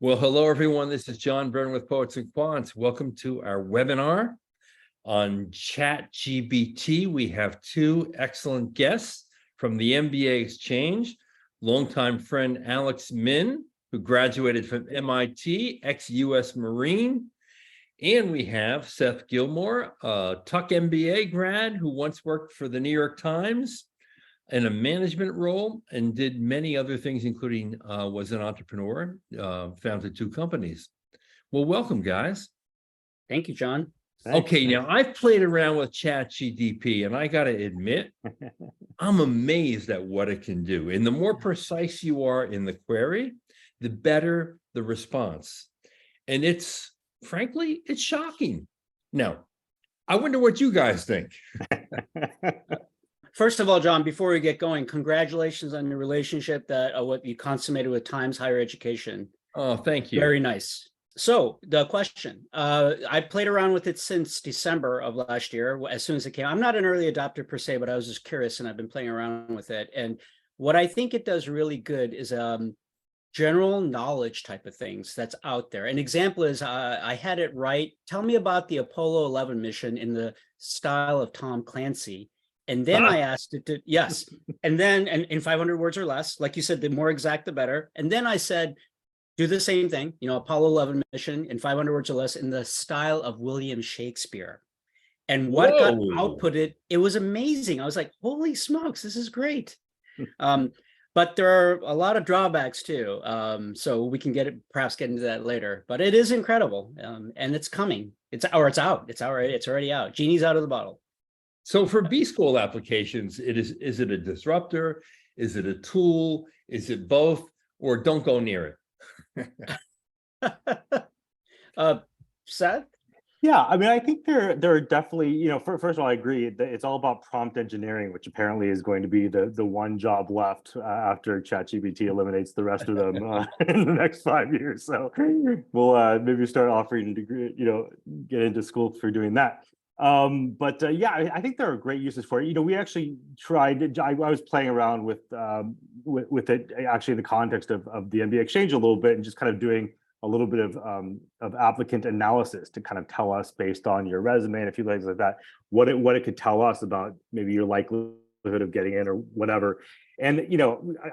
Well, hello, everyone. This is John Byrne with Poets&Quants. Welcome to our webinar on Chat-GPT. We have two excellent guests from the MBA Exchange, longtime friend Alex Min, who graduated from MIT, ex-US Marine. And we have Seth Gilmore, a Tuck MBA grad who once worked for the New York Times in a management role and did many other things, including was an entrepreneur, founded two companies. Well, welcome, guys. Thank you, John. Okay, now I've played around with ChatGPT, and I got to admit, I'm amazed at what it can do. And the more precise you are in the query, the better the response. And it's, frankly, it's shocking. Now, I wonder what you guys think. First of all, John, before we get going, congratulations on your relationship that what you consummated with Times Higher Education. Oh, thank you. Very nice. So the question, I played around with it since December of last year, as soon as it came. I'm not an early adopter per se, but I was just curious and I've been playing around with it. And what I think it does really good is general knowledge type of things that's out there. An example is I had it write, tell me about the Apollo 11 mission in the style of Tom Clancy. And then I asked it to, yes. And then, and in 500 words or less, like you said, the more exact, the better. And then I said, do the same thing, Apollo 11 mission in 500 words or less in the style of William Shakespeare. And what got outputted, it was amazing. I was like, holy smokes, this is great. But there are a lot of drawbacks too. So we can perhaps get into that later, but it is incredible. And it's coming. It's out. It's already out. Genie's out of the bottle. So for B-School applications, is it a disruptor? Is it a tool? Is it both? Or don't go near it? Seth? Yeah, I mean, I think there are definitely, first of all, I agree that it's all about prompt engineering, which apparently is going to be the one job left after ChatGPT eliminates the rest of them in the next 5 years. So we'll maybe start offering degree, get into school for doing that. Yeah, I think there are great uses for it. We actually tried. I was playing around with it actually in the context of the MBA Exchange a little bit, and just kind of doing a little bit of applicant analysis to kind of tell us based on your resume and a few things like that what it could tell us about maybe your likelihood of getting in or whatever. And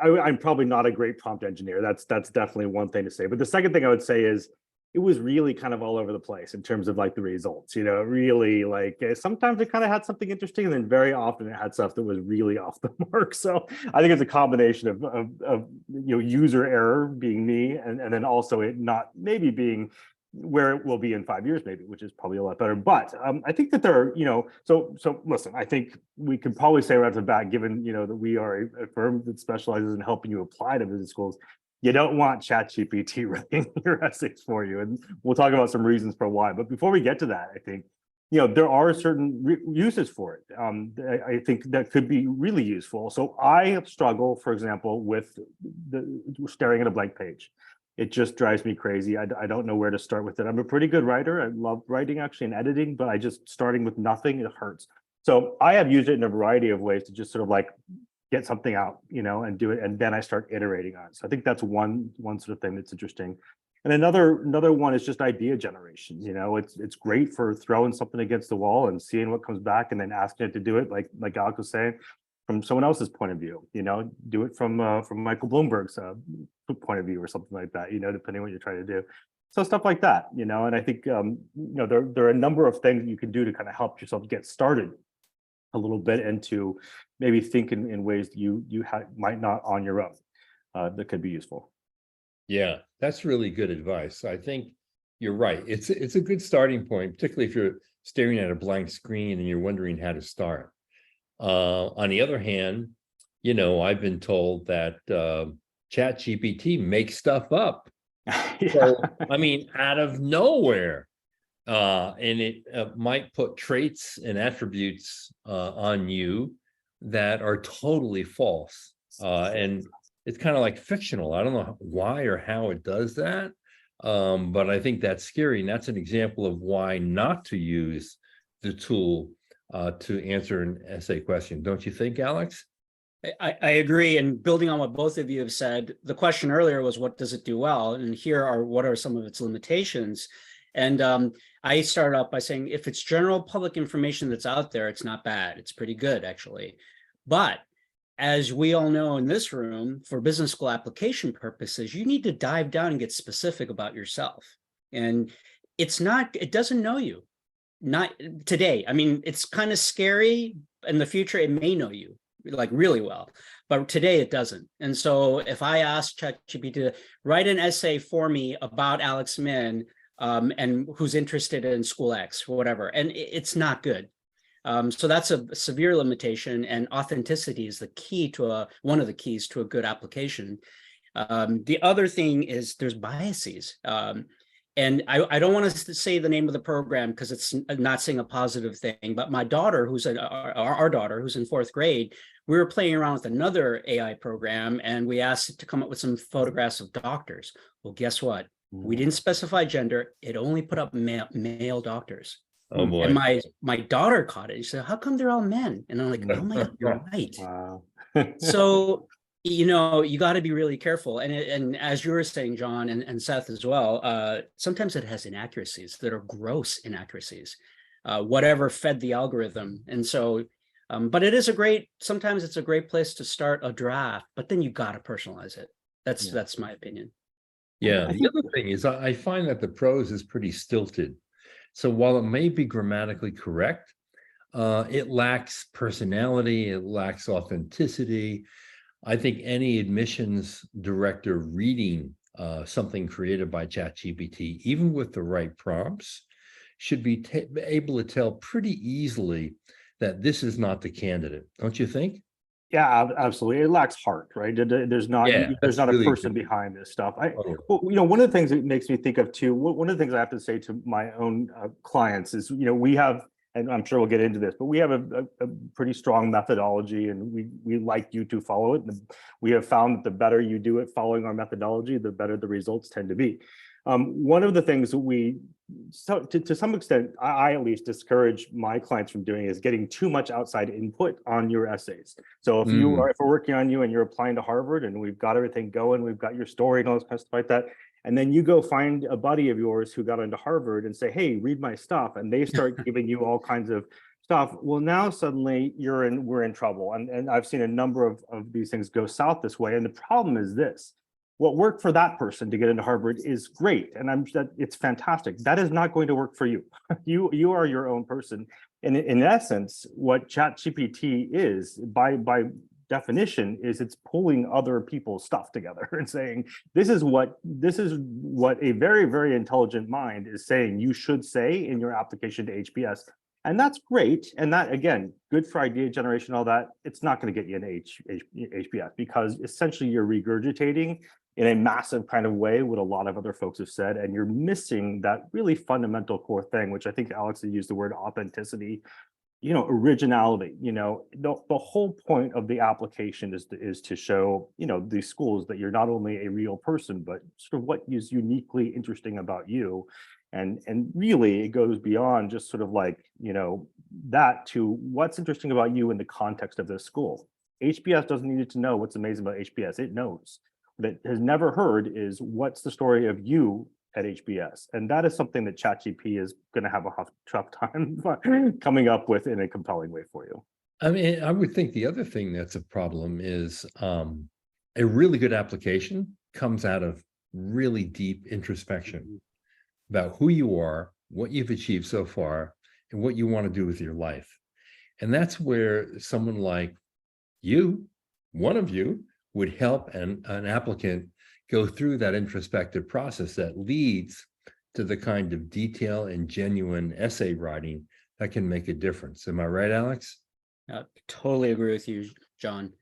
I'm probably not a great prompt engineer. That's definitely one thing to say. But the second thing I would say is, it was really kind of all over the place in terms of like the results, really like sometimes it kind of had something interesting, and then very often it had stuff that was really off the mark. So I think it's a combination of user error being me, and then also it not maybe being where it will be in 5 years, maybe, which is probably a lot better. But I think that there are, so listen, I think we could probably say right off the bat, given, that we are a firm that specializes in helping you apply to business schools, you don't want ChatGPT writing your essays for you. And we'll talk about some reasons for why. But before we get to that, I think, there are certain uses for it. I think that could be really useful. So I struggle, for example, with staring at a blank page. It just drives me crazy. I don't know where to start with it. I'm a pretty good writer. I love writing actually and editing, but starting with nothing, it hurts. So I have used it in a variety of ways to just sort of like get something out, and do it, and then I start iterating on it. So I think that's one sort of thing that's interesting. And another one is just idea generation. It's great for throwing something against the wall and seeing what comes back, and then asking it to do it, like Alex was saying, from someone else's point of view. Do it from Michael Bloomberg's point of view or something like that. Depending on what you're trying to do. So stuff like that. And I think there are a number of things you can do to kind of help yourself get started a little bit, and to maybe think in ways that you might not on your own that could be useful. Yeah, that's really good advice. I think you're right. It's a good starting point, particularly if you're staring at a blank screen and you're wondering how to start. On the other hand, I've been told that ChatGPT makes stuff up. Yeah. So, I mean, out of nowhere. And it might put traits and attributes on you that are totally false. And it's kind of like fictional. I don't know why or how it does that, but I think that's scary. And that's an example of why not to use the tool to answer an essay question. Don't you think, Alex? I agree. And building on what both of you have said, the question earlier was, what does it do well? And here are what are some of its limitations? And I started off by saying, if it's general public information that's out there, it's not bad. It's pretty good, actually. But as we all know in this room, for business school application purposes, you need to dive down and get specific about yourself. And it doesn't know you. Not today. I mean, it's kind of scary. In the future, it may know you like really well, but today it doesn't. And so if I ask ChatGPT to write an essay for me about Alex Min, and who's interested in school X, whatever, and it's not good. So that's a severe limitation, and authenticity is the key to one of the keys to a good application. The other thing is there's biases. And I don't want to say the name of the program because it's not saying a positive thing, but my daughter, our daughter, who's in 4th grade, we were playing around with another AI program, and we asked it to come up with some photographs of doctors. Well, guess what? We didn't specify gender. It only put up male doctors. Oh boy. And my daughter caught it. She said, "How come they're all men?" And I'm like, "Oh my God, you're right." Wow. So, you got to be really careful. And as you were saying, John, and Seth as well, sometimes it has inaccuracies that are gross inaccuracies, whatever fed the algorithm. And so, but sometimes it's a great place to start a draft, but then you got to personalize it. That's my opinion. Yeah, the other thing is I find that the prose is pretty stilted. So while it may be grammatically correct, it lacks personality, it lacks authenticity. I think any admissions director reading something created by ChatGPT, even with the right prompts, should be able to tell pretty easily that this is not the candidate. Don't you think? Yeah, absolutely. It lacks heart, right? There's not that's a really person good. behind this stuff. Totally. Well, one of the things it makes me think of too, one of the things I have to say to my own clients is, we have, and I'm sure we'll get into this, but we have a pretty strong methodology, and we like you to follow it. And we have found that the better you do it following our methodology, the better the results tend to be. One of the things that to some extent, I at least discourage my clients from doing is getting too much outside input on your essays. So if we're working on you and you're applying to Harvard and we've got everything going, we've got your story and all this kind of stuff like that, and then you go find a buddy of yours who got into Harvard and say, "Hey, read my stuff," and they start giving you all kinds of stuff. Well, now suddenly we're in trouble. And I've seen a number of these things go south this way. And the problem is this. What worked for that person to get into Harvard is great, and it's fantastic. That is not going to work for you. You are your own person. And in essence, what ChatGPT is, by definition, is it's pulling other people's stuff together and saying, this is what a very, very intelligent mind is saying you should say in your application to HBS. And that's great. And that, again, good for idea generation, all that. It's not going to get you an HBS because essentially you're regurgitating in a massive kind of way what a lot of other folks have said. And you're missing that really fundamental core thing, which I think Alex had used the word authenticity, originality. The whole point of the application is to show, these schools that you're not only a real person, but sort of what is uniquely interesting about you. And really, it goes beyond just sort of like, that to what's interesting about you in the context of this school. HBS doesn't need to know what's amazing about HBS. It knows. What it has never heard is what's the story of you at HBS. And that is something that ChatGPT is going to have a tough time coming up with in a compelling way for you. I mean, I would think the other thing that's a problem is a really good application comes out of really deep introspection about who you are, what you've achieved so far, and what you want to do with your life. And that's where someone like you, one of you, would help an applicant go through that introspective process that leads to the kind of detail and genuine essay writing that can make a difference. Am I right, Alex? Totally agree with you, John.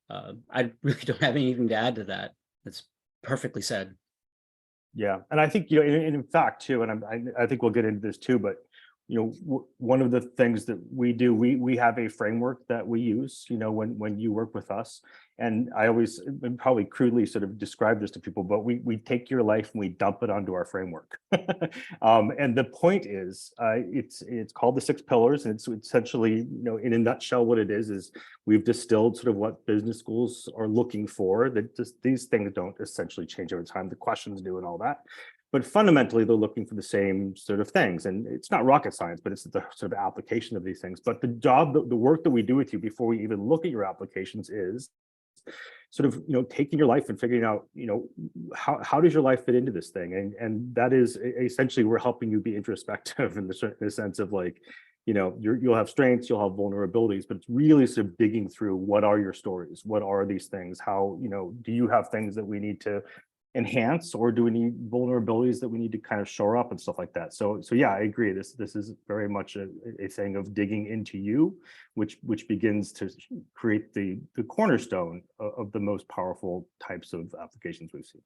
I really don't have anything to add to that. That's perfectly said. Yeah, and I think, in fact, too, and I think we'll get into this too, but one of the things that we do, we have a framework that we use, when you work with us. And I always probably crudely sort of describe this to people, but we take your life and we dump it onto our framework. And the point is, it's called the 6 pillars, and it's essentially, in a nutshell, what it is we've distilled sort of what business schools are looking for. That just these things don't essentially change over time. The questions do and all that. But fundamentally, they're looking for the same sort of things. And it's not rocket science, but it's the sort of application of these things. But the work that we do with you before we even look at your applications is sort of, taking your life and figuring out, how does your life fit into this thing? And that is essentially, we're helping you be introspective in the sense of like, you'll have strengths, you'll have vulnerabilities, but it's really sort of digging through what are your stories? What are these things? How, do you have things that we need to enhance, or do we need vulnerabilities that we need to kind of shore up and stuff like that? So yeah, I agree. This is very much a thing of digging into you, which begins to create the cornerstone of the most powerful types of applications we've seen.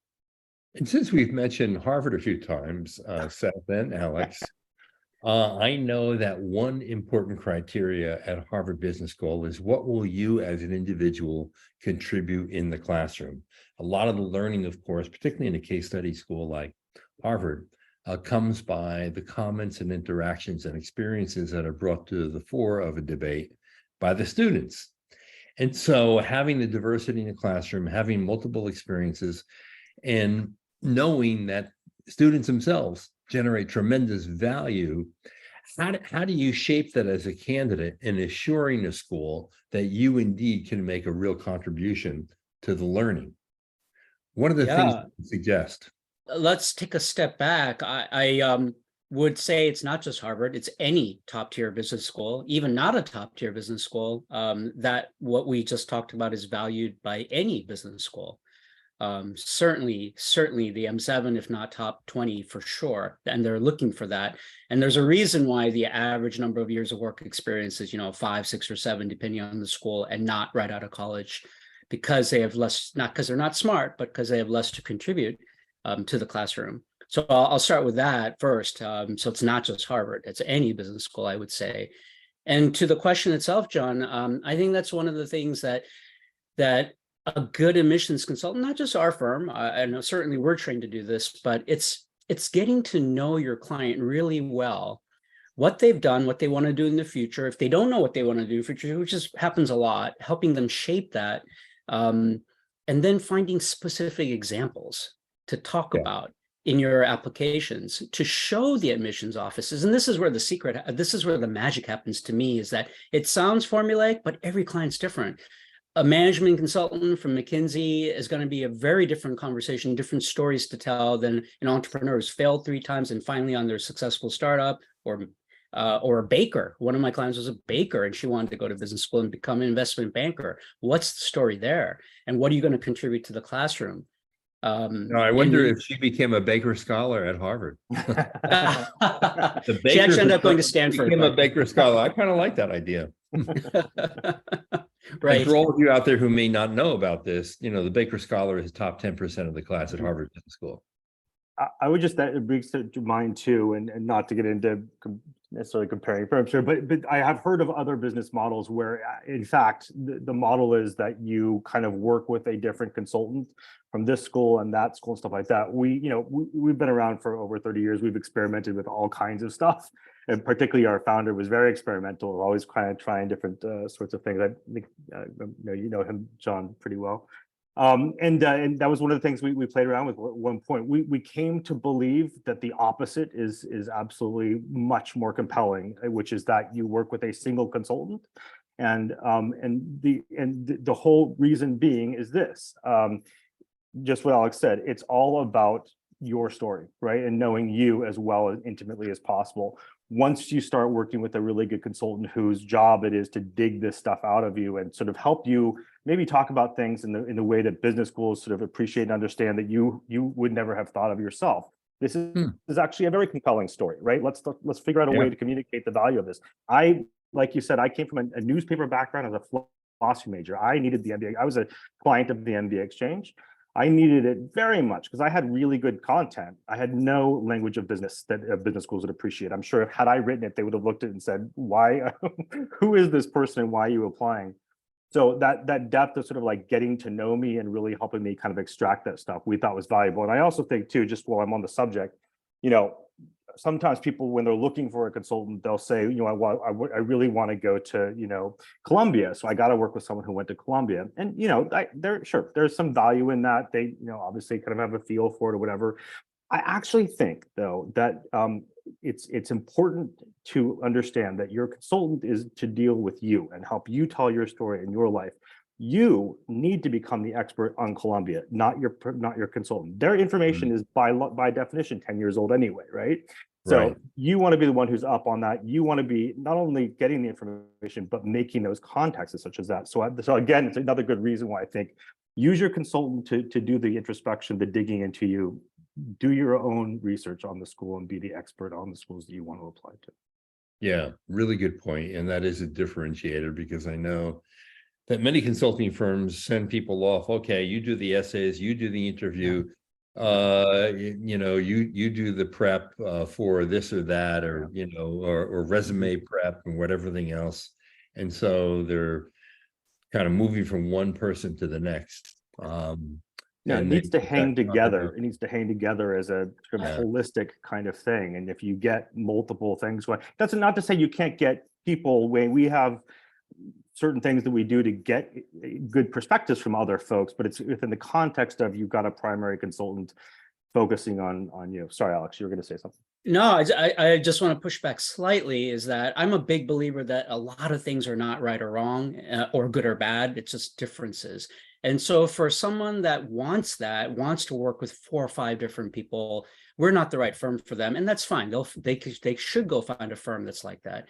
And since we've mentioned Harvard a few times, Seth and Alex, I know that one important criteria at Harvard Business School is what will you as an individual contribute in the classroom? A lot of the learning, of course, particularly in a case study school like Harvard, comes by the comments and interactions and experiences that are brought to the fore of a debate by the students. And so having the diversity in the classroom, having multiple experiences, and knowing that students themselves generate tremendous value, how do you shape that as a candidate in assuring a school that you indeed can make a real contribution to the learning? One of the things you suggest. Let's take a step back. I would say it's not just Harvard, it's any top tier business school, even not a top tier business school, that what we just talked about is valued by any business school. Certainly the M7, if not top 20 for sure, and they're looking for that. And there's a reason why the average number of years of work experience is 5, 6, or 7, depending on the school, and not right out of college, because they have less, not because they're not smart, but because they have less to contribute to the classroom. So I'll start with that first. So it's not just Harvard, it's any business school, I would say. And to the question itself, John, I think that's one of the things that a good admissions consultant, not just our firm, I know certainly we're trained to do this, but it's getting to know your client really well, what they've done, what they want to do in the future. If they don't know what they want to do in the future, which just happens a lot, helping them shape that, and then finding specific examples to talk about in your applications to show the admissions offices. And this is where the magic happens to me, is that it sounds formulaic, but every client's different. A management consultant from McKinsey is going to be a very different conversation, different stories to tell than an entrepreneur who's failed 3 times and finally on their successful startup, or a baker. One of my clients was a baker and she wanted to go to business school and become an investment banker. What's the story there? And what are you going to contribute to the classroom? I wonder if she became a Baker Scholar at Harvard. She actually ended up going to Stanford. Became a Baker Scholar. I kind of like that idea. Right. And for all of you out there who may not know about this, the Baker Scholar is top 10% of the class at Harvard Business School. I would just, that brings to mind too, and not to get into necessarily comparing firms here, but I have heard of other business models where, in fact, the model is that you kind of work with a different consultant from this school and that school and stuff like that. We've been around for over 30 years. We've experimented with all kinds of stuff, and particularly our founder was very experimental. We're always kind of trying different sorts of things. I think you know him, John, pretty well. And that was one of the things we played around with at one point. We came to believe that the opposite is absolutely much more compelling, which is that you work with a single consultant, and the whole reason being is this, just what Alex said. It's all about your story, right, and knowing you as well as intimately as possible. Once you start working with a really good consultant whose job it is to dig this stuff out of you and sort of help you maybe talk about things in the way that business schools sort of appreciate and understand that you would never have thought of yourself. This is actually a very compelling story, right? Let's figure out a way to communicate the value of this. Like you said, I came from a newspaper background as a philosophy major. I needed the MBA. I was a client of the MBA Exchange. I needed it very much because I had really good content. I had no language of business that business schools would appreciate. I'm sure had I written it, they would have looked at it and said, why, who is this person and why are you applying? So that depth of sort of like getting to know me and really helping me kind of extract that stuff we thought was valuable. And I also think too, just while I'm on the subject, you know, sometimes people, when they're looking for a consultant, they'll say, you know, I really want to go to, you know, Columbia. So I got to work with someone who went to Columbia. And, you know, there's some value in that. They, you know, obviously kind of have a feel for it or whatever. I actually think, though, that it's important to understand that your consultant is to deal with you and help you tell your story in your life. You need to become the expert on Columbia, not your consultant. Their information is by definition 10 years old anyway, right? So you want to be the one who's up on that. You want to be not only getting the information, but making those contacts such as that. So again, it's another good reason why I think use your consultant to do the introspection, the digging into you. Do your own research on the school and be the expert on the schools that you want to apply to. Yeah, really good point. And that is a differentiator, because I know that many consulting firms send people off. Okay, you do the essays, you do the interview, you know, you do the prep for this or that, or you know, or resume prep and whatever everything else. And so they're kind of moving from one person to the next. No, it and needs they to hang that together. It needs to hang together as a sort of holistic kind of thing. And if you get multiple things, that's not to say you can't get people when we have certain things that we do to get good perspectives from other folks, but it's within the context of you've got a primary consultant focusing on you. Sorry, Alex, you were going to say something. No, I just want to push back slightly, is that I'm a big believer that a lot of things are not right or wrong or good or bad. It's just differences. And so for someone that wants to work with 4 or 5 different people, we're not the right firm for them. And that's fine. They should go find a firm that's like that.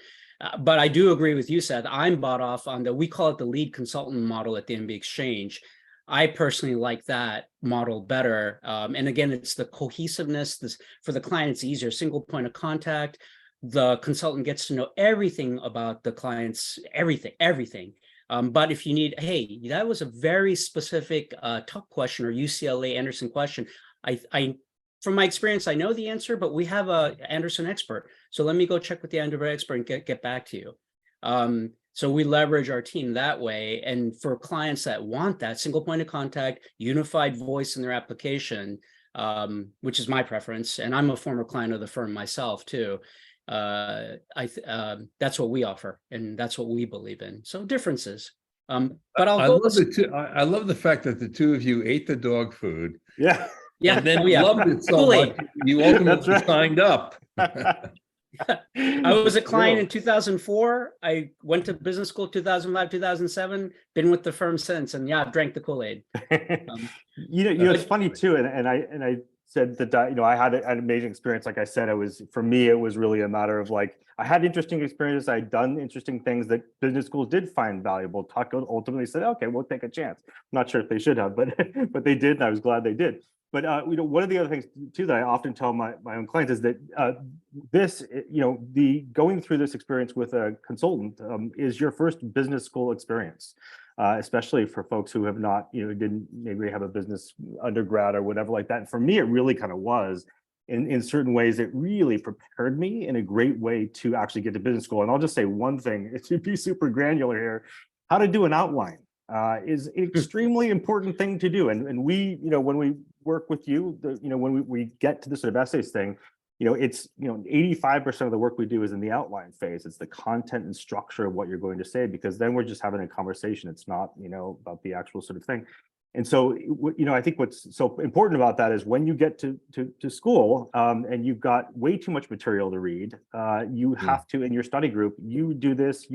But I do agree with you, Seth. I'm bought off on we call it the lead consultant model at the MBA Exchange. I personally like that model better. And again, it's the cohesiveness. For the client, it's easier, single point of contact. The consultant gets to know everything about the client's everything. But if you need, hey, that was a very specific TUC question or UCLA Anderson question. From my experience, I know the answer, but we have a Anderson expert. So let me go check with the Anderson expert and get back to you. So we leverage our team that way. And for clients that want that single point of contact, unified voice in their application, which is my preference, and I'm a former client of the firm myself too. That's what we offer, and that's what we believe in. So differences. But I love the fact that the two of you ate the dog food. Yeah. And then loved it so much you ultimately signed up. I was a client in 2004. I went to business school 2005, 2007. Been with the firm since, and yeah, I've drank the Kool-Aid. You know, it's funny too, and I said that, you know, I had an amazing experience. Like I said, for me, it was really a matter of like, I had interesting experiences. I'd done interesting things that business schools did find valuable. TUC ultimately said, okay, we'll take a chance. I'm not sure if they should have, but they did, and I was glad they did. But you know, one of the other things too that I often tell my own clients is that this, you know, the going through this experience with a consultant is your first business school experience, especially for folks who have not, you know, didn't maybe have a business undergrad or whatever like that. And for me, it really kind of was. In certain ways, it really prepared me in a great way to actually get to business school. And I'll just say one thing, it should be super granular here, how to do an outline. Is an extremely important thing to do. And we, you know, when we work with you, you know, when we get to the sort of essays thing, you know, it's, you know, 85% of the work we do is in the outline phase. It's the content and structure of what you're going to say, because then we're just having a conversation. It's not, you know, about the actual sort of thing. And so, you know, I think what's so important about that is when you get to school and you've got way too much material to read, you have to, in your study group, you do this,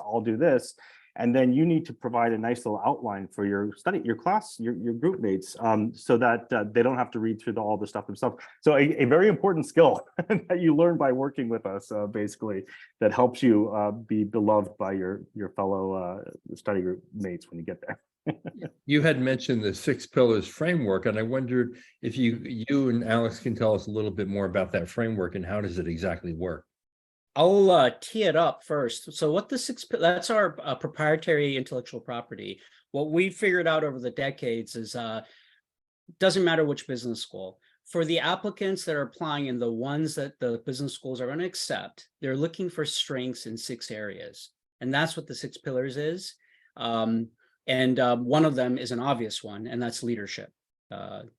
I'll do this. And then you need to provide a nice little outline for your class, your group mates, so that they don't have to read through all the stuff themselves. So a very important skill that you learn by working with us, basically, that helps you be beloved by your fellow study group mates when you get there. You had mentioned the 6 pillars framework, and I wondered if you and Alex can tell us a little bit more about that framework and how does it exactly work? I'll tee it up first. So what that's our proprietary intellectual property. What we figured out over the decades is doesn't matter which business school. For the applicants that are applying and the ones that the business schools are going to accept, they're looking for strengths in 6 areas. And that's what the 6 pillars is. One of them is an obvious one, and that's leadership.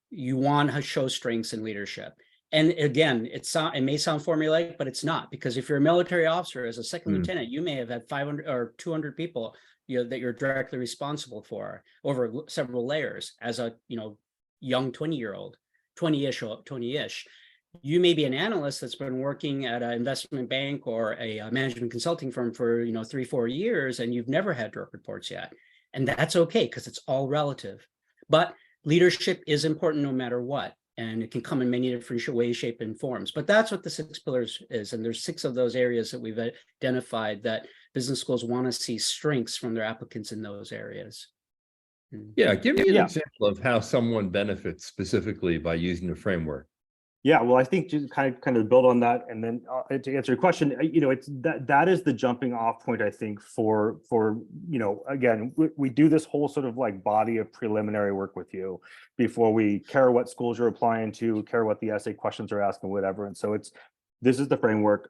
You want to show strengths in leadership. And again, it may sound formulaic, but it's not, because if you're a military officer as a second lieutenant, you may have had 500 or 200 people that you're directly responsible for over several layers. As a young 20-year-old, 20-ish, you may be an analyst that's been working at an investment bank or a management consulting firm for 3-4 years, and you've never had direct reports yet. And that's okay, because it's all relative. But leadership is important no matter what. And it can come in many different ways, shape, and forms. But that's what the 6 pillars is. And there's 6 of those areas that we've identified that business schools want to see strengths from their applicants in those areas. Yeah, give me an example of how someone benefits specifically by using the framework. Yeah, well, I think just kind of build on that, and then to answer your question, it's that is the jumping off point, I think, for again, we do this whole sort of like body of preliminary work with you before we care what schools you're applying to, care what the essay questions are asking, whatever. And so this is the framework.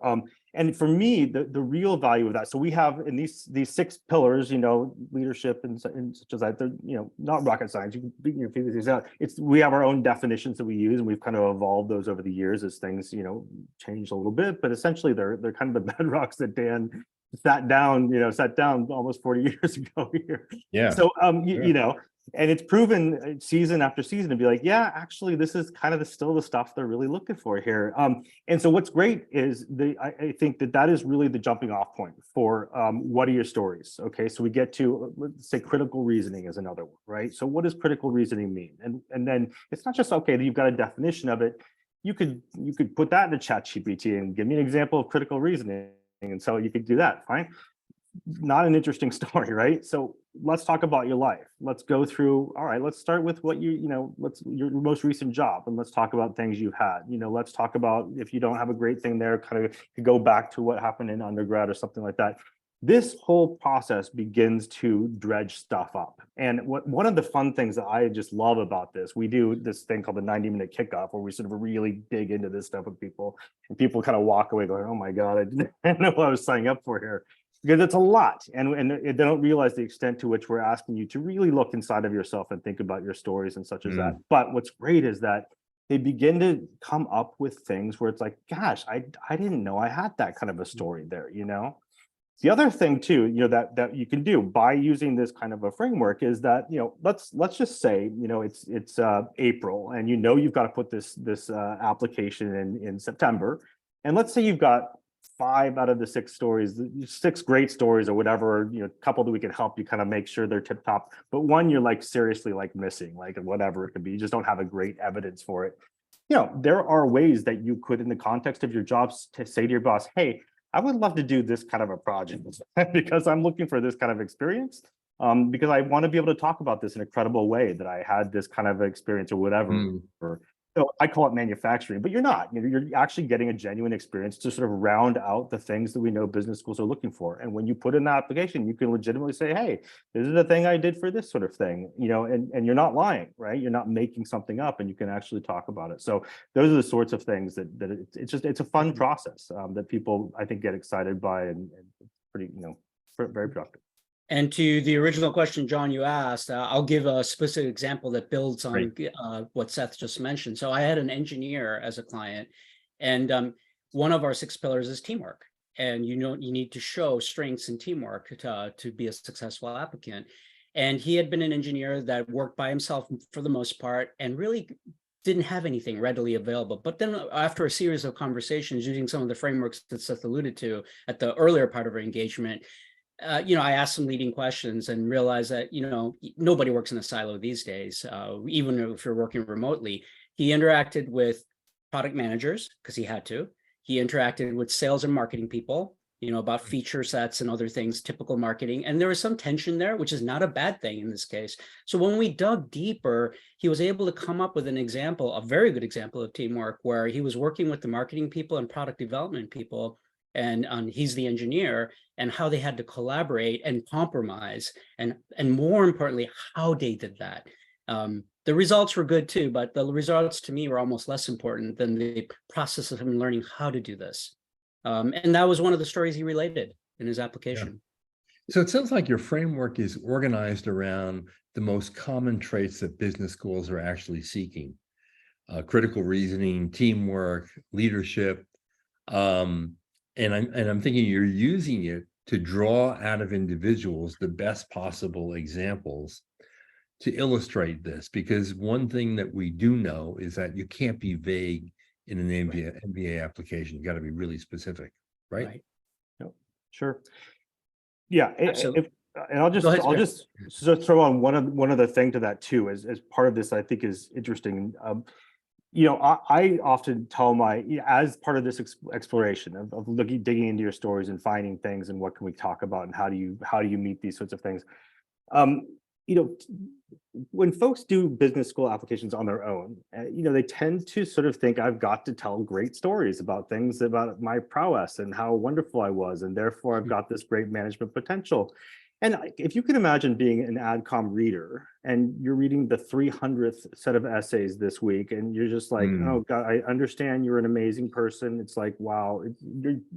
And for me, the real value of that, so we have in these 6 pillars, leadership and such as that, they're not rocket science. You can figure these out. We have our own definitions that we use, and we've kind of evolved those over the years as things changed a little bit. But essentially, they're kind of the bedrocks that Dan sat down almost 40 years ago here. Yeah. So and it's proven season after season to be like, yeah, actually, this is kind of still the stuff they're really looking for here. And so what's great is I think that is really the jumping off point for what are your stories? Okay, so we get to, let's say, critical reasoning is another one, right? So what does critical reasoning mean? And then it's not just, okay, you've got a definition of it. You could put that into ChatGPT and give me an example of critical reasoning. And so you could do that, fine. Not an interesting story, right? So let's talk about your life. Let's go through, all right, let's start with what your most recent job, and let's talk about things you had. Let's talk about, if you don't have a great thing there, kind of go back to what happened in undergrad or something like that. This whole process begins to dredge stuff up. And one of the fun things that I just love about this, we do this thing called the 90-minute kickoff, where we sort of really dig into this stuff with people, and people kind of walk away going, oh my God, I didn't know what I was signing up for here. Because it's a lot, and they don't realize the extent to which we're asking you to really look inside of yourself and think about your stories and such as that. But what's great is that they begin to come up with things where it's like, gosh, I didn't know I had that kind of a story there, The other thing too, that you can do by using this kind of a framework is that, let's just say, it's April, and you've got to put this application in September, and let's say you've got 5 out of the 6 stories, 6 great stories or whatever, a couple that we can help you kind of make sure they're tip top, but one you're like seriously like missing, like whatever it could be, you just don't have a great evidence for it. There are ways that you could, in the context of your jobs, to say to your boss, hey, I would love to do this kind of a project because I'm looking for this kind of experience, because I want to be able to talk about this in a credible way, that I had this kind of experience or whatever. So I call it manufacturing, but you're not. You're actually getting a genuine experience to sort of round out the things that we know business schools are looking for. And when you put in the application, you can legitimately say, hey, this is the thing I did for this sort of thing, and you're not lying, right? You're not making something up, and you can actually talk about it. So those are the sorts of things that it's a fun process that people, I think, get excited by, and pretty, very productive. And to the original question, John, you asked, I'll give a specific example that builds on what Seth just mentioned. So I had an engineer as a client, and one of our 6 pillars is teamwork. And you need to show strengths in teamwork to be a successful applicant. And he had been an engineer that worked by himself for the most part, and really didn't have anything readily available. But then after a series of conversations using some of the frameworks that Seth alluded to at the earlier part of our engagement, I asked some leading questions and realized that, nobody works in a silo these days, even if you're working remotely. He interacted with product managers because he had to. He interacted with sales and marketing people, about feature sets and other things, typical marketing. And there was some tension there, which is not a bad thing in this case. So when we dug deeper, he was able to come up with an example, a very good example of teamwork, where he was working with the marketing people and product development people, and he's the engineer, and how they had to collaborate and compromise, and more importantly, how they did that. The results were good too, but the results to me were almost less important than the process of him learning how to do this. And that was one of the stories he related in his application. So it sounds like your framework is organized around the most common traits that business schools are actually seeking. Critical reasoning, teamwork, leadership. And I'm thinking you're using it to draw out of individuals the best possible examples to illustrate this, because one thing that we do know is that you can't be vague in an MBA application. You got to be really specific, right? Yep. Sure. Yeah. Absolutely. And I'll just so throw on one other thing to that too, as part of this, I think is interesting. I often tell as part of this exploration of digging into your stories and finding things and what can we talk about and how do you meet these sorts of things. When folks do business school applications on their own, they tend to sort of think I've got to tell great stories about things about my prowess and how wonderful I was, and therefore I've got this great management potential. And if you can imagine being an AdCom reader and you're reading the 300th set of essays this week, and you're just like, oh God, I understand you're an amazing person. It's like, wow,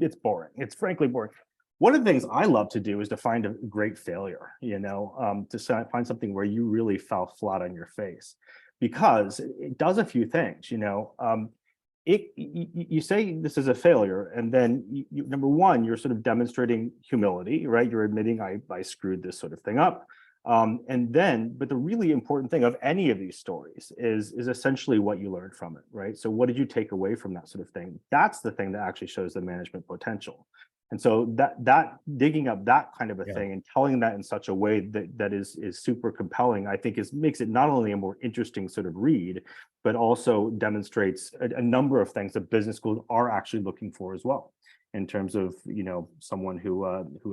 it's boring. It's frankly boring. One of the things I love to do is to find a great failure, to find something where you really fell flat on your face, because it does a few things. You say this is a failure, and then number one, you're sort of demonstrating humility, right? You're admitting I screwed this sort of thing up. But the really important thing of any of these stories is essentially what you learned from it, right? So what did you take away from that sort of thing? That's the thing that actually shows the management potential. And so that digging up that kind of a thing and telling that in such a way that is super compelling, I think makes it not only a more interesting sort of read, but also demonstrates a number of things that business schools are actually looking for as well, in terms of someone who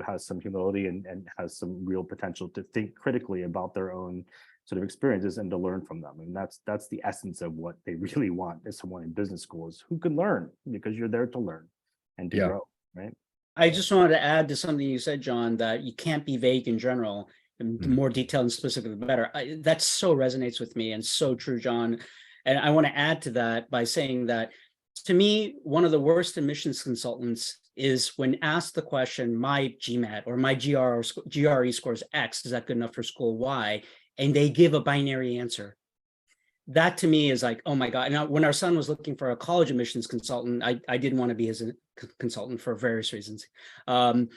has some humility and has some real potential to think critically about their own sort of experiences and to learn from them. And that's the essence of what they really want as someone in business schools who can learn, because you're there to learn and to grow, right? I just wanted to add to something you said, John, that you can't be vague in general, and the more detailed and specific, the better. That so resonates with me and so true, John. And I want to add to that by saying that, to me, one of the worst admissions consultants is when asked the question, my GMAT or my GRE scores X, is that good enough for school Y? And they give a binary answer. That to me is like, oh my God. Now, when our son was looking for a college admissions consultant, I didn't want to be his consultant for various reasons. One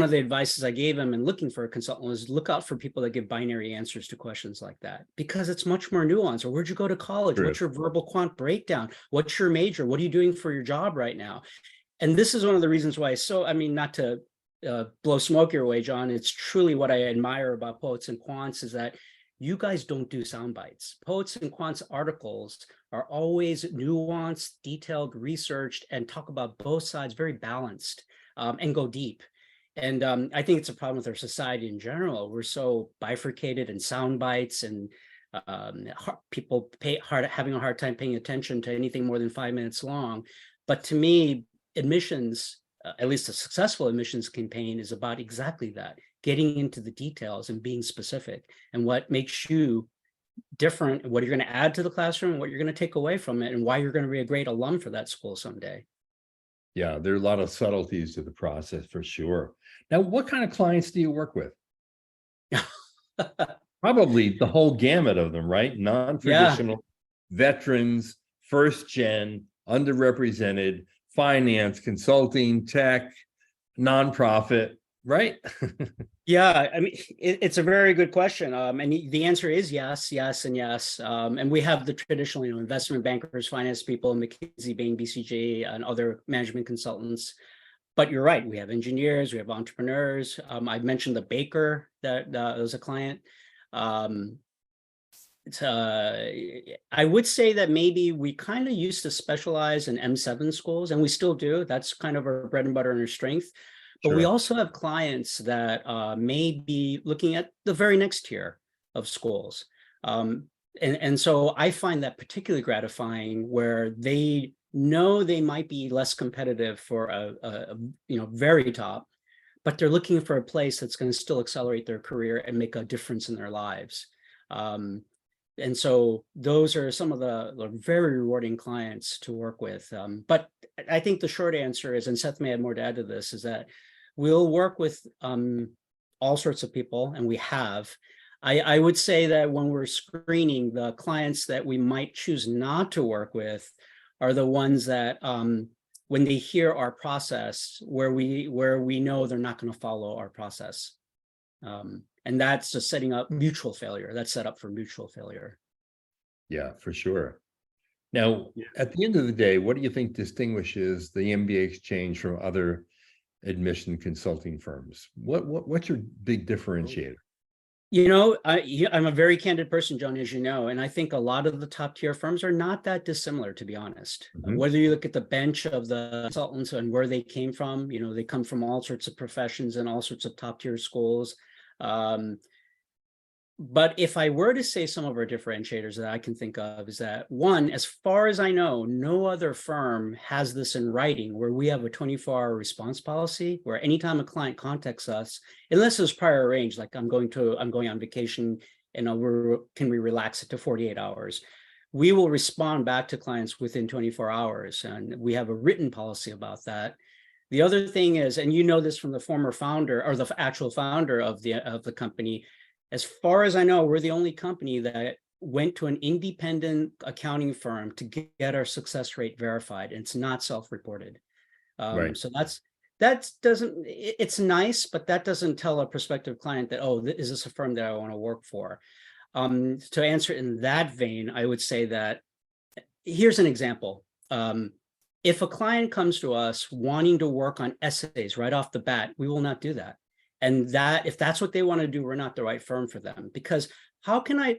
of the advices I gave him in looking for a consultant was look out for people that give binary answers to questions like that, because it's much more nuanced. Or where'd you go to college? What's your verbal quant breakdown? What's your major? What are you doing for your job right now? And this is one of the reasons why not to blow smoke your way, John, it's truly what I admire about Poets and Quants is that you guys don't do sound bites. Poets and Quants articles are always nuanced, detailed, researched, and talk about both sides, very balanced, and go deep. And I think it's a problem with our society in general. We're so bifurcated in sound bites, and people having a hard time paying attention to anything more than 5 minutes long. But to me, admissions, at least a successful admissions campaign, is about exactly that. Getting into the details and being specific, and what makes you different, what you're going to add to the classroom, what you're going to take away from it, and why you're going to be a great alum for that school someday. Yeah, there are a lot of subtleties to the process for sure. Now, what kind of clients do you work with? Probably the whole gamut of them, right? Non-traditional, veterans, first gen, underrepresented, finance, consulting, tech, nonprofit, right? Yeah, I mean, it's a very good question. And the answer is yes, yes, and yes. And we have the traditional, investment bankers, finance people, McKinsey, Bain, BCG, and other management consultants. But you're right, we have engineers, we have entrepreneurs. I mentioned the baker that was a client. I would say that maybe we kind of used to specialize in M7 schools, and we still do. That's kind of our bread and butter and our strength. But we also have clients that may be looking at the very next tier of schools. And so I find that particularly gratifying, where they know they might be less competitive for a very top, but they're looking for a place that's going to still accelerate their career and make a difference in their lives. And so those are some of the very rewarding clients to work with. But I think the short answer is, and Seth may have more to add to this, is that we'll work with all sorts of people, and we have. I would say that when we're screening, the clients that we might choose not to work with are the ones that when they hear our process, where we know they're not going to follow our process. And that's just setting up mutual failure. That's set up for mutual failure. Yeah, for sure. Now, at the end of the day, what do you think distinguishes the MBA Exchange from other admission consulting firms? What's your big differentiator? You know, I'm a very candid person, John, as you know, and I think a lot of the top tier firms are not that dissimilar, to be honest. Whether you look at the bench of the consultants and where they came from, you know, they come from all sorts of professions and all sorts of top tier schools. But if I were to say some of our differentiators that I can think of is that, one, as far as I know, no other firm has this in writing, where we have a 24-hour response policy, where anytime a client contacts us, unless it's prior arranged, like I'm going on vacation and can we relax it to 48 hours, we will respond back to clients within 24 hours. And we have a written policy about that. The other thing is, and you know this from the former founder or the actual founder of the company, as far as I know, we're the only company that went to an independent accounting firm to get our success rate verified, and it's not self-reported. Right. So it's nice, but that doesn't tell a prospective client that, oh, is this a firm that I want to work for? To answer in that vein, I would say that here's an example. If a client comes to us wanting to work on essays right off the bat, we will not do that. And that if that's what they want to do, we're not the right firm for them, because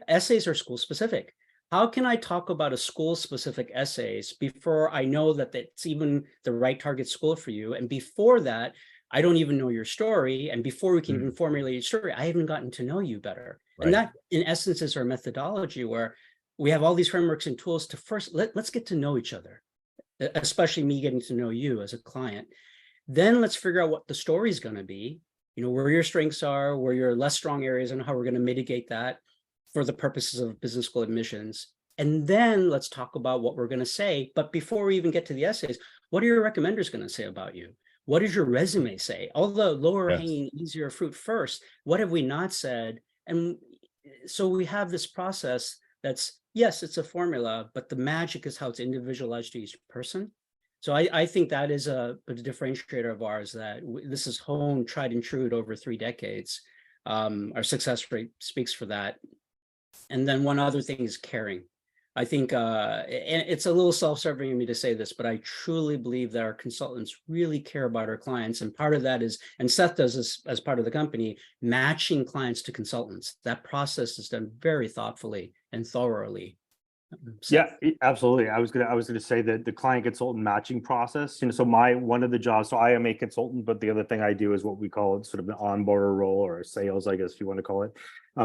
essays are school specific. How can I talk about a school specific essays before I know that it's even the right target school for you? And before that, I don't even know your story. And before we can even formulate your story, I haven't gotten to know you better. Right. And that in essence is our methodology, where we have all these frameworks and tools to first, let's get to know each other, especially me getting to know you as a client. Then let's figure out what the story is going to be. You know, where your strengths are, where your less strong areas, and how we're going to mitigate that for the purposes of business school admissions. And then let's talk about what we're going to say. But before we even get to the essays, what are your recommenders going to say about you? What does your resume say? All the lower hanging, easier fruit first. What have we not said? And so we have this process that's, yes, it's a formula, but the magic is how it's individualized to each person. So I think that is a differentiator of ours, that this is honed, tried and true over 3 decades. Our success rate speaks for that. And then one other thing is caring. I think, and it's a little self-serving of me to say this, but I truly believe that our consultants really care about our clients. And part of that is, and Seth does this as part of the company, matching clients to consultants. That process is done very thoughtfully and thoroughly. Yeah, absolutely. I was gonna say that the client consultant matching process, you know, so one of the jobs, so I am a consultant, but the other thing I do is what we call sort of an onboarder role, or sales, I guess if you want to call it.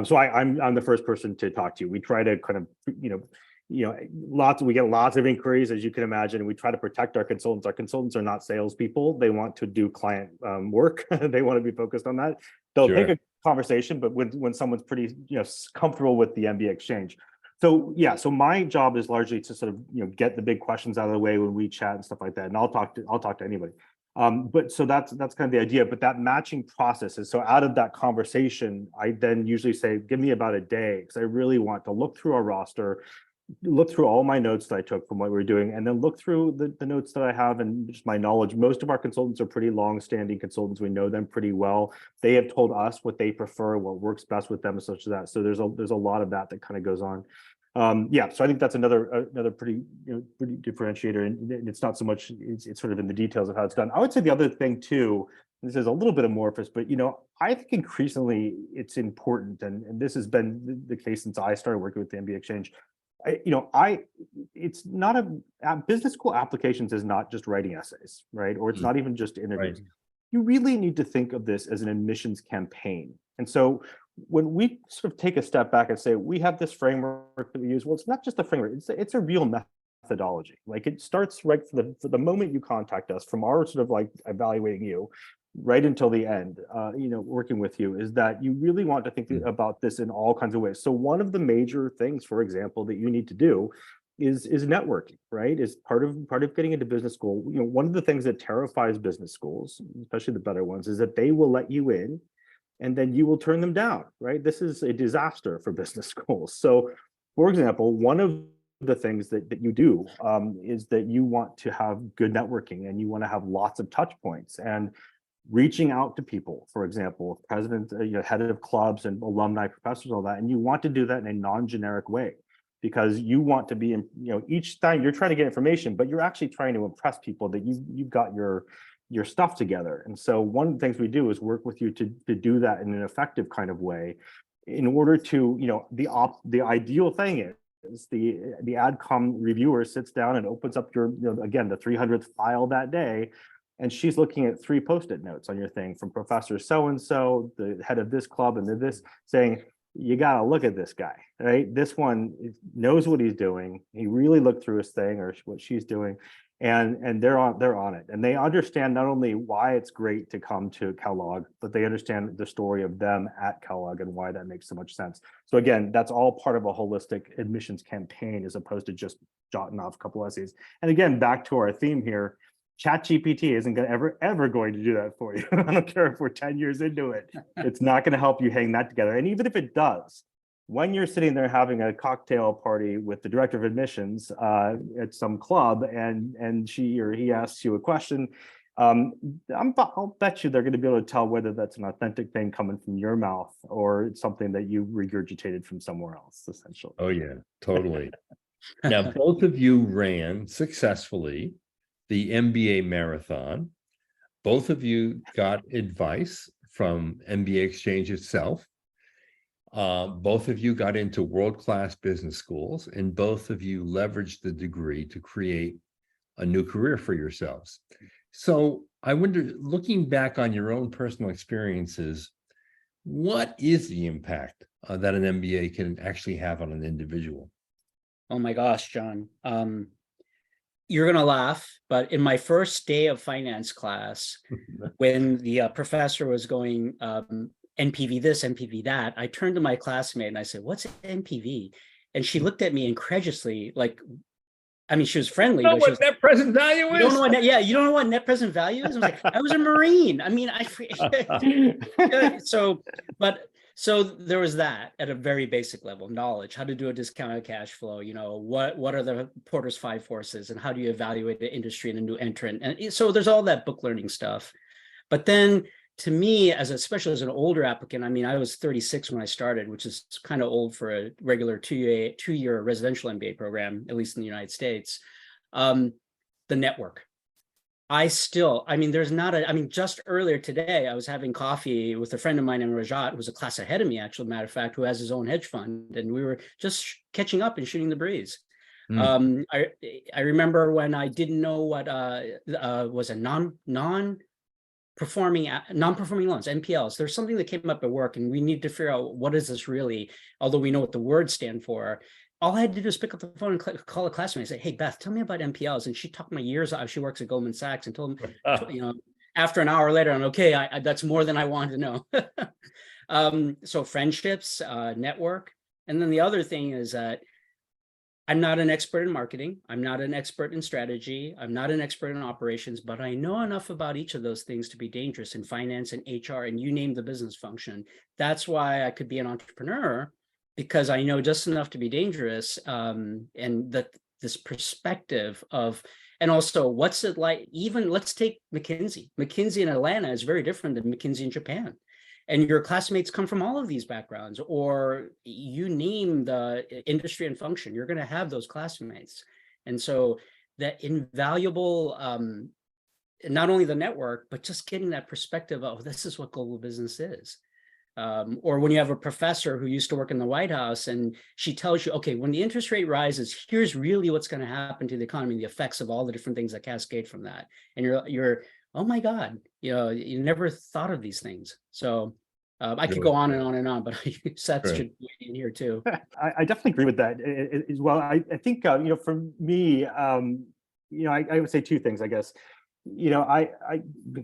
So I'm the first person to talk to you. We try to kind of, we get lots of inquiries, as you can imagine, and we try to protect our consultants. Our consultants are not salespeople. They want to do client work. They want to be focused on that. They'll take a conversation, but when someone's pretty, comfortable with the MBA Exchange. So so my job is largely to sort of get the big questions out of the way when we chat and stuff like that, and I'll talk to anybody. But so that's kind of the idea. But that matching process is, so out of that conversation, I then usually say, give me about a day, because I really want to look through our roster, look through all my notes that I took from what we were doing, and then look through the notes that I have and just my knowledge. Most of our consultants are pretty long-standing consultants. We know them pretty well. They have told us what they prefer, what works best with them, and such as that. So there's a lot of that kind of goes on. So I think that's another pretty pretty differentiator, and it's not so much, it's sort of in the details of how it's done. I would say the other thing too, this is a little bit amorphous, but I think increasingly it's important, and this has been the case since I started working with the MBA Exchange. It's not business school applications is not just writing essays, right? Or it's not even just interviews. Right. You really need to think of this as an admissions campaign. And so when we sort of take a step back and say, we have this framework that we use, well, it's not just a framework, it's a real methodology. Like, it starts right for the moment you contact us, from our sort of like evaluating you. right until the end, working with you, is that you really want to think about this in all kinds of ways. So one of the major things, for example, that you need to do is networking, right? Is part of getting into business school. One of the things that terrifies business schools, especially the better ones, is that they will let you in and then you will turn them down, right? This is a disaster for business schools. So, for example, one of the things that you do is that you want to have good networking and you want to have lots of touch points and reaching out to people, for example, president, head of clubs and alumni, professors, all that, and you want to do that in a non-generic way because you want to be, each time you're trying to get information, but you're actually trying to impress people that you've got your stuff together. And so one of the things we do is work with you to do that in an effective kind of way in order to, the ideal thing is the AdCom reviewer sits down and opens up your, again, the 300th file that day, and she's looking at 3 Post-it notes on your thing from Professor so-and-so, the head of this club, and this, saying, you got to look at this guy, right? This one knows what he's doing. He really looked through his thing or what she's doing. And they're on it, and they understand not only why it's great to come to Kellogg, but they understand the story of them at Kellogg and why that makes so much sense. So again, that's all part of a holistic admissions campaign as opposed to just jotting off a couple essays. And again, back to our theme here, ChatGPT isn't going to ever going to do that for you. I don't care if we're 10 years into it. It's not going to help you hang that together. And even if it does, when you're sitting there having a cocktail party with the director of admissions at some club and she or he asks you a question, I'll bet you they're going to be able to tell whether that's an authentic thing coming from your mouth or it's something that you regurgitated from somewhere else, essentially. Oh, yeah, totally. Now, both of you ran successfully the MBA marathon. Both of you got advice from MBA Exchange itself. Both of you got into world-class business schools, and both of you leveraged the degree to create a new career for yourselves. So I wonder, looking back on your own personal experiences, what is the impact that an MBA can actually have on an individual? Oh my gosh, John. You're going to laugh, but in my first day of finance class, when the professor was going NPV this, NPV that, I turned to my classmate and I said, "What's NPV?" And she looked at me incredulously, like, I mean, she was friendly. You know but what net present value is? You don't know what you don't know what net present value is? I was like, I was a Marine. I mean, so there was that at a very basic level, knowledge, how to do a discounted cash flow, what are the Porter's 5 forces and how do you evaluate the industry and a new entrant? And so there's all that book learning stuff. But then to me, especially as an older applicant, I mean, I was 36 when I started, which is kind of old for a regular two-year residential MBA program, at least in the United States. The network. Just earlier today, I was having coffee with a friend of mine named Rajat, who was a class ahead of me, actually, matter of fact, who has his own hedge fund. And we were just catching up and shooting the breeze. I remember when I didn't know what was a non-performing loans, NPLs. There's something that came up at work, and we need to figure out what is this really, although we know what the words stand for. All I had to do is pick up the phone and call a classmate and say, "Hey, Beth, tell me about NPLs." And she talked my years out. She works at Goldman Sachs and told him, after an hour later, I'm okay. That's more than I wanted to know. So friendships, network. And then the other thing is that I'm not an expert in marketing. I'm not an expert in strategy. I'm not an expert in operations, but I know enough about each of those things to be dangerous in finance and HR, and you name the business function. That's why I could be an entrepreneur, because I know just enough to be dangerous, and that this perspective of, and also what's it like, even let's take McKinsey. McKinsey in Atlanta is very different than McKinsey in Japan. And your classmates come from all of these backgrounds, or you name the industry and function, you're going to have those classmates. And so that invaluable, not only the network, but just getting that perspective of this is what global business is. Or when you have a professor who used to work in the White House and she tells you, okay, when the interest rate rises, here's really what's going to happen to the economy, the effects of all the different things that cascade from that. And you're oh my God, you never thought of these things. So I could go on and on and on, but Seth should be in here too. I definitely agree with that as well. I think, for me, I would say 2 things, I guess. I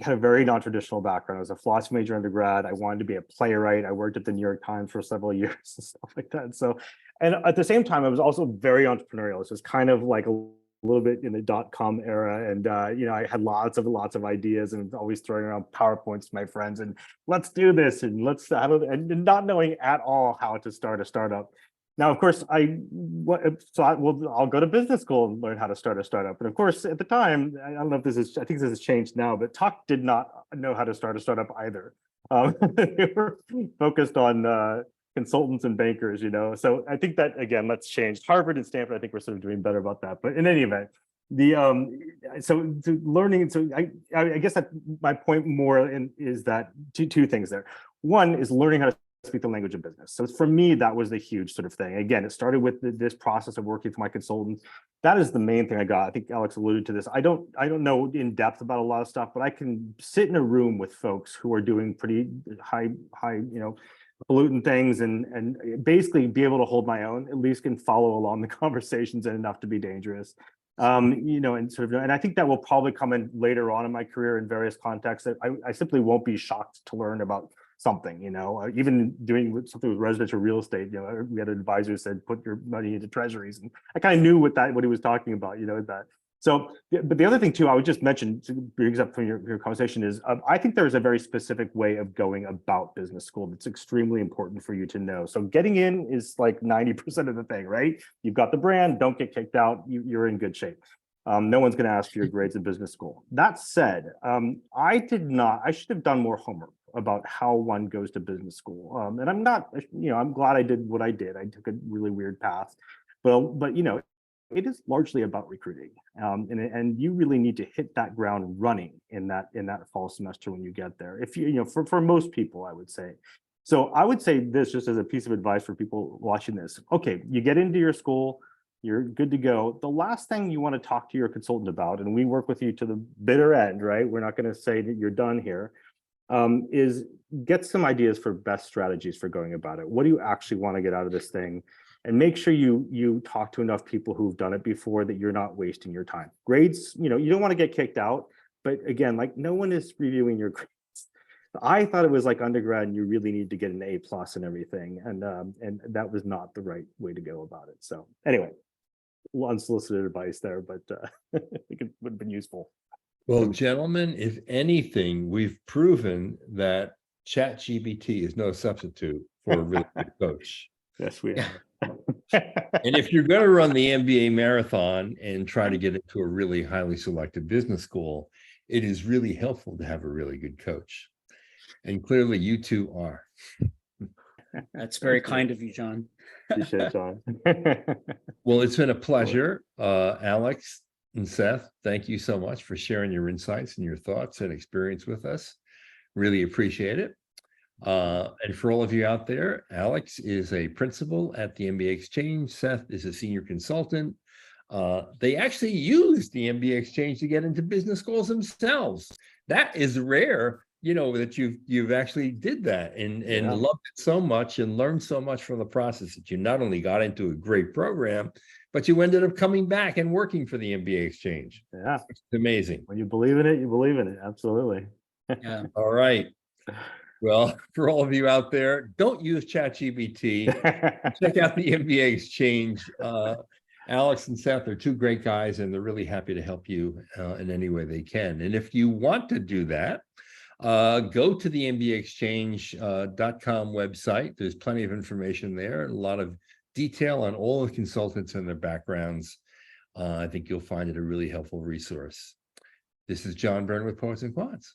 had a very non-traditional background. I was a philosophy major undergrad. I wanted to be a playwright. I worked at the New York Times for several years and stuff like that. So, and at the same time, I was also very entrepreneurial. It was kind of like a little bit in the .com era, and I had lots of ideas, and always throwing around PowerPoints to my friends, and let's do this, and and not knowing at all how to start a startup. Now, of course, I'll go to business school and learn how to start a startup. And of course, at the time, I don't know if I think this has changed now, but Tuck did not know how to start a startup either. They were focused on consultants and bankers, So I think that, again, that's changed. Harvard and Stanford, I think we're sort of doing better about that. But in any event, learning. So I guess that my point more is that two things there. One is learning how to speak the language of business. So for me, that was the huge sort of thing. Again, it started with this process of working for my consultants. That is the main thing I got. I think Alex alluded to this. I don't know in depth about a lot of stuff, but I can sit in a room with folks who are doing pretty high, pollutant things, and basically be able to hold my own, at least can follow along the conversations and enough to be dangerous. And I think that will probably come in later on in my career in various contexts. I simply won't be shocked to learn about something, even doing something with residential real estate. We had an advisor who said, put your money into treasuries, and I kind of knew what he was talking about, that. So, but the other thing too, I would just mention, brings up from your conversation, is I think there's a very specific way of going about business school that's extremely important for you to know. So getting in is like 90% of the thing, right? You've got the brand, don't get kicked out, you're in good shape. No one's going to ask for your grades in business school. That said, I should have done more homework about how one goes to business school. And I'm not, I'm glad I did what I did. I took a really weird path, but it is largely about recruiting. And you really need to hit that ground running in that fall semester when you get there. If for most people, I would say. So I would say this just as a piece of advice for people watching this. Okay, you get into your school, you're good to go. The last thing you want to talk to your consultant about, and we work with you to the bitter end, right? We're not going to say that you're done here, is get some ideas for best strategies for going about it. What do you actually want to get out of this thing? And make sure you talk to enough people who've done it before, that you're not wasting your time. Grades, you don't want to get kicked out, but again, like, no one is reviewing your grades. I thought it was like undergrad and you really need to get an A+ and everything. And that was not the right way to go about it. So anyway, unsolicited advice there, but I think it would have been useful. Well, gentlemen, if anything, we've proven that ChatGPT is no substitute for a really good coach. Yes, we have. And if you're going to run the MBA marathon and try to get into a really highly selective business school, it is really helpful to have a really good coach. And clearly you two are. That's very kind of you, John. Appreciate it, John. Well, it's been a pleasure. Alex and Seth, thank you so much for sharing your insights and your thoughts and experience with us. Really appreciate it. And for all of you out there, Alex is a principal at the MBA Exchange. Seth is a senior consultant. They actually use the MBA Exchange to get into business schools themselves. That is rare, that you've actually did that and loved it so much and learned so much from the process that you not only got into a great program, but you ended up coming back and working for the MBA Exchange. Yeah, it's amazing. When you believe in it, you believe in it. Absolutely. Yeah. All right. Well, for all of you out there, don't use ChatGPT. Check out the MBA Exchange. Alex and Seth are two great guys, and they're really happy to help you in any way they can. And if you want to do that, go to the MBAexchange.com website. There's plenty of information there, and a lot of detail on all the consultants and their backgrounds. I think you'll find it a really helpful resource. This is John Byrne with Poets and Quants.